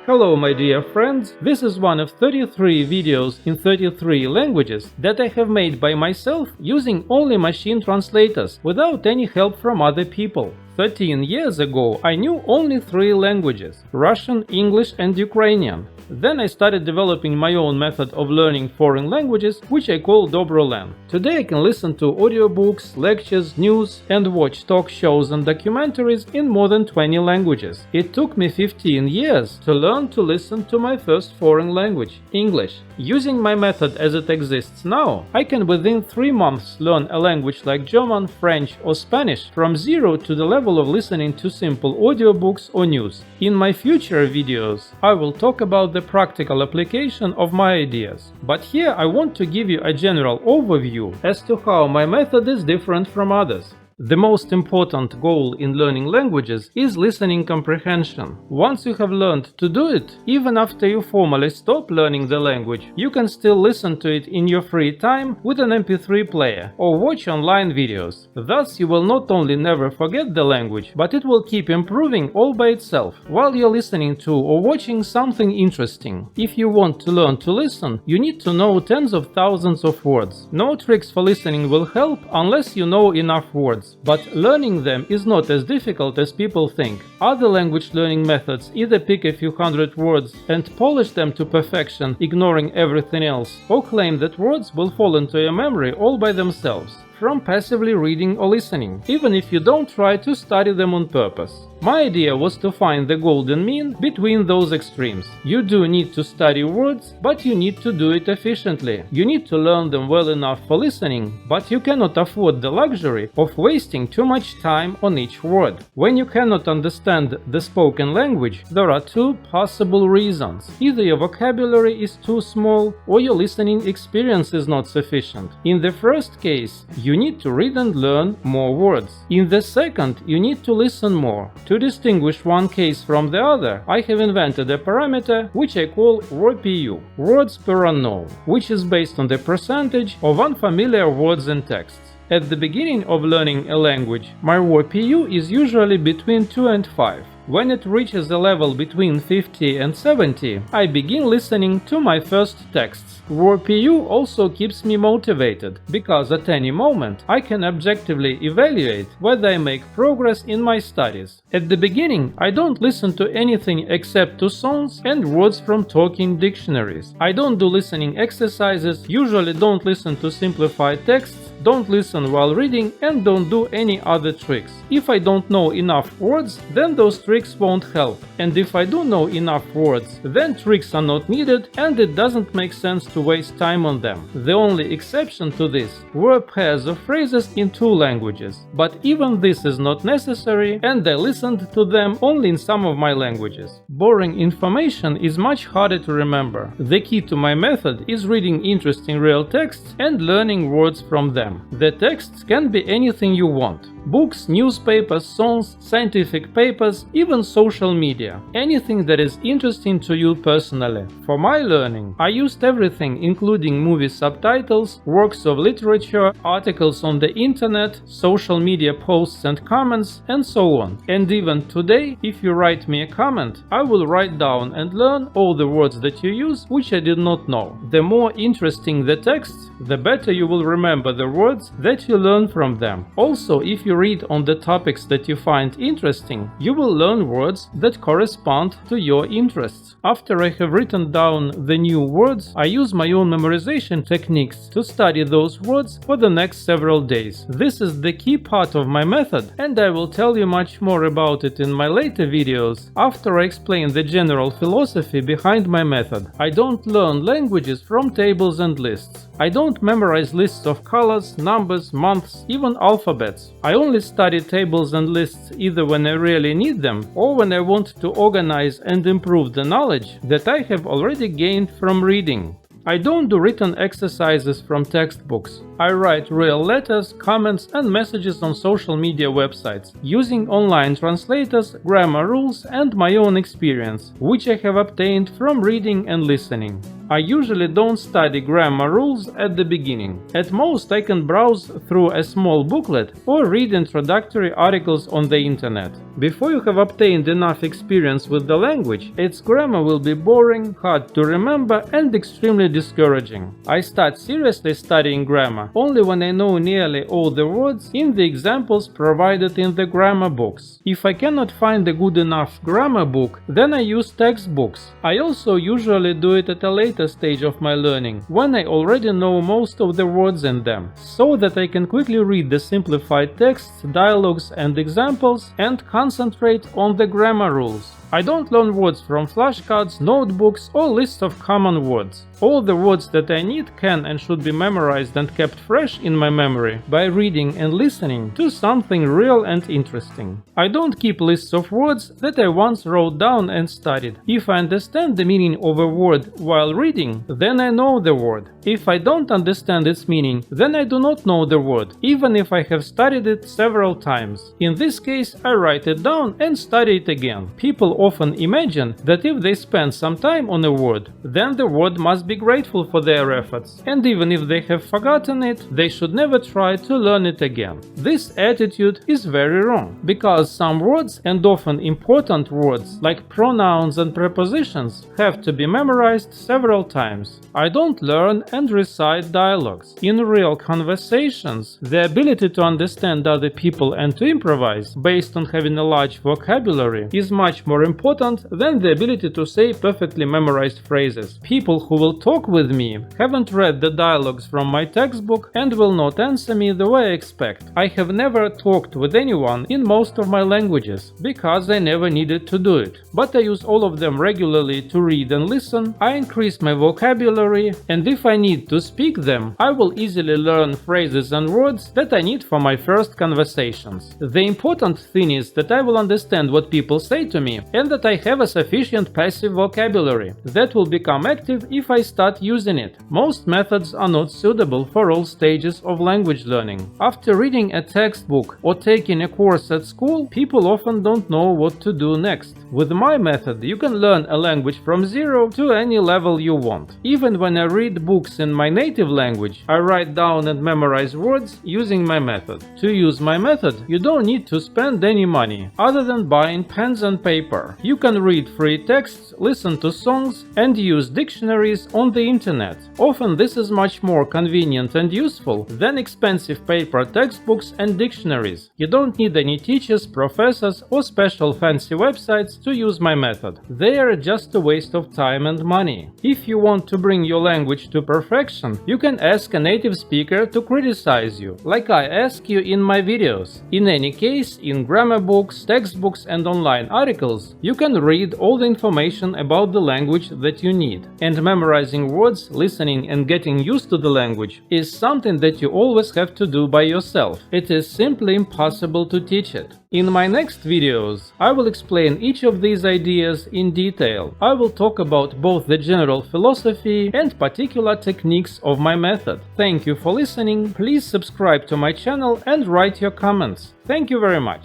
Hello my dear friends, this is one of 33 videos in 33 languages that I have made by myself using only machine translators without any help from other people. 13 years ago I knew only 3 languages: Russian, English and Ukrainian. Then I started developing my own method of learning foreign languages, which I call DobroLang. Today I can listen to audiobooks, lectures, news and watch talk shows and documentaries in more than 20 languages. It took me 15 years to learn to listen to my first foreign language, English. Using my method as it exists now, I can within 3 months learn a language like German, French or Spanish from zero to the level of listening to simple audiobooks or news. In my future videos, I will talk about the practical application of my ideas. But here I want to give you a general overview as to how my method is different from others. The most important goal in learning languages is listening comprehension. Once you have learned to do it, even after you formally stop learning the language, you can still listen to it in your free time with an MP3 player or watch online videos. Thus, you will not only never forget the language, but it will keep improving all by itself while you're listening to or watching something interesting. If you want to learn to listen, you need to know tens of thousands of words. No tricks for listening will help unless you know enough words. But learning them is not as difficult as people think. Other language learning methods either pick a few hundred words and polish them to perfection, ignoring everything else, or claim that words will fall into your memory all by themselves, from passively reading or listening, even if you don't try to study them on purpose. My idea was to find the golden mean between those extremes. You do need to study words, but you need to do it efficiently. You need to learn them well enough for listening, but you cannot afford the luxury of wasting too much time on each word. When you cannot understand the spoken language, there are 2 possible reasons. Either your vocabulary is too small, or your listening experience is not sufficient. In the first case, you need to read and learn more words. In the second, you need to listen more. To distinguish one case from the other, I have invented a parameter which I call WORPU, words per unknown, which is based on the percentage of unfamiliar words in texts. At the beginning of learning a language, my WORPU is usually between 2 and 5. When it reaches a level between 50 and 70, I begin listening to my first texts. WORPU also keeps me motivated, because at any moment I can objectively evaluate whether I make progress in my studies. At the beginning, I don't listen to anything except to songs and words from talking dictionaries. I don't do listening exercises, usually don't listen to simplified texts, don't listen while reading, and don't do any other tricks. If I don't know enough words, then those tricks won't help. And if I do know enough words, then tricks are not needed and it doesn't make sense to waste time on them. The only exception to this were pairs of phrases in 2 languages. But even this is not necessary, and I listened to them only in some of my languages. Boring information is much harder to remember. The key to my method is reading interesting real texts and learning words from them. The texts can be anything you want: books, newspapers, songs, scientific papers, even social media. Anything that is interesting to you personally. For my learning, I used everything, including movie subtitles, works of literature, articles on the internet, social media posts and comments, and so on. And even today, if you write me a comment, I will write down and learn all the words that you use which I did not know. The more interesting the texts, the better you will remember the words that you learn from them. Also, if you read on the topics that you find interesting, you will learn words that correspond to your interests. After I have written down the new words, I use my own memorization techniques to study those words for the next several days. This is the key part of my method, and I will tell you much more about it in my later videos after I explain the general philosophy behind my method. I don't learn languages from tables and lists. I don't memorize lists of colors, numbers, months, even alphabets. I only study tables and lists either when I really need them or when I want to organize and improve the knowledge that I have already gained from reading. I don't do written exercises from textbooks. I write real letters, comments and messages on social media websites, using online translators, grammar rules and my own experience, which I have obtained from reading and listening. I usually don't study grammar rules at the beginning. At most, I can browse through a small booklet or read introductory articles on the internet. Before you have obtained enough experience with the language, its grammar will be boring, hard to remember, and extremely discouraging. I start seriously studying grammar only when I know nearly all the words in the examples provided in the grammar books. If I cannot find a good enough grammar book, then I use textbooks. I also usually do it at a later stage of my learning, when I already know most of the words in them, so that I can quickly read the simplified texts, dialogues, and examples and concentrate on the grammar rules. I don't learn words from flashcards, notebooks, or lists of common words. All the words that I need can and should be memorized and kept fresh in my memory by reading and listening to something real and interesting. I don't keep lists of words that I once wrote down and studied. If I understand the meaning of a word while reading, then I know the word. If I don't understand its meaning, then I do not know the word, even if I have studied it several times. In this case, I write it down and study it again. People often imagine that if they spend some time on a word, then the word must be grateful for their efforts, and even if they have forgotten it, they should never try to learn it again. This attitude is very wrong, because some words, and often important words like pronouns and prepositions, have to be memorized several times. I don't learn and recite dialogues. In real conversations, the ability to understand other people and to improvise based on having a large vocabulary is much more important than the ability to say perfectly memorized phrases. People who will talk with me haven't read the dialogues from my textbook and will not answer me the way I expect. I have never talked with anyone in most of my languages, because I never needed to do it. But I use all of them regularly to read and listen. I increase my vocabulary, and if I need to speak them, I will easily learn phrases and words that I need for my first conversations. The important thing is that I will understand what people say to me, and that I have a sufficient passive vocabulary that will become active if I start using it. Most methods are not suitable for all stages of language learning. After reading a textbook or taking a course at school, people often don't know what to do next. With my method, you can learn a language from zero to any level you want. Even when I read books in my native language, I write down and memorize words using my method. To use my method, you don't need to spend any money, other than buying pens and paper. You can read free texts, listen to songs, and use dictionaries on the internet. Often this is much more convenient and useful than expensive paper textbooks and dictionaries. You don't need any teachers, professors, or special fancy websites to use my method. They are just a waste of time and money. If you want to bring your language to perfection, you can ask a native speaker to criticize you, like I ask you in my videos. In any case, in grammar books, textbooks, and online articles, you can read all the information about the language that you need. And memorizing words, listening, and getting used to the language is something that you always have to do by yourself. It is simply impossible to teach it. In my next videos, I will explain each of these ideas in detail. I will talk about both the general philosophy and particular techniques of my method. Thank you for listening. Please subscribe to my channel and write your comments. Thank you very much.